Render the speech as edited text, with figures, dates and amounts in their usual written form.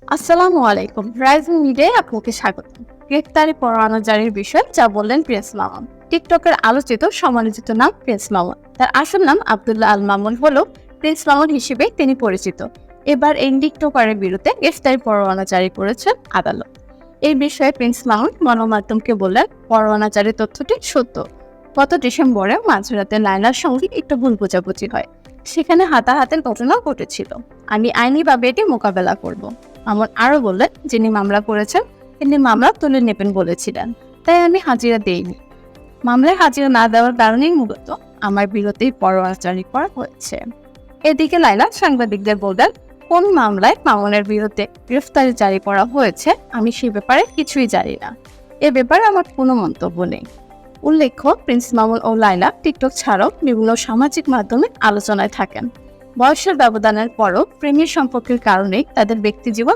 আসসালামু আলাইকুম। রাইজিং মিডিয়ায় আপনাকে স্বাগত। গ্রেফতারি পরোয়ানা জারির বিষয় যা বললেন প্রিন্স মামুন। টিকটকের আলোচিত সমালোচিত নাম প্রিন্স মামুন। তার আসল নাম আব্দুল্লাহ আল মামুন হলেও প্রিন্স মামুন হিসেবে তিনি পরিচিত। এবার এই টিকটকারের বিরুদ্ধে গ্রেফতারি পরোয়ানা জারি করেছেন আদালত। এই বিষয়ে প্রিন্স মামুন গণমাধ্যমকে বললেন, পরোয়ানা জারির তথ্যটি সত্য। গত ডিসেম্বরে মাঝরাতে লায়লার সঙ্গে একটু ভুল বোঝাবুঝি হয়। সেখানে হাতাহাতের ঘটনা ঘটেছিল। আমি আইনিভাবে এটি মোকাবেলা করব। মামুন আরও বললেন, যিনি মামলা করেছেন তিনি মামলা তুলে নেবেন বলেছিলেন, তাই আমি হাজিরা দেইনি। মামলায় হাজিরা না দেওয়ার কারণেই মূলত আমার বিরুদ্ধে পরোয়ানা জারি করা হয়েছে। এদিকে লায়লা সাংবাদিকদের বললেন, কোন মামলায় মামুনের বিরুদ্ধে গ্রেফতারি জারি করা হয়েছে আমি সে ব্যাপারে কিছুই জানি না। এ ব্যাপারে আমার কোনো মন্তব্য নেই। উল্লেখ্য, প্রিন্স মামুন ও লায়লা টিকটক ছাড়াও বিভিন্ন সামাজিক মাধ্যমে আলোচনায় থাকেন। বয়সের ব্যবধানের পরও প্রেমের সম্পর্কের কারণেই তাদের ব্যক্তিজীবন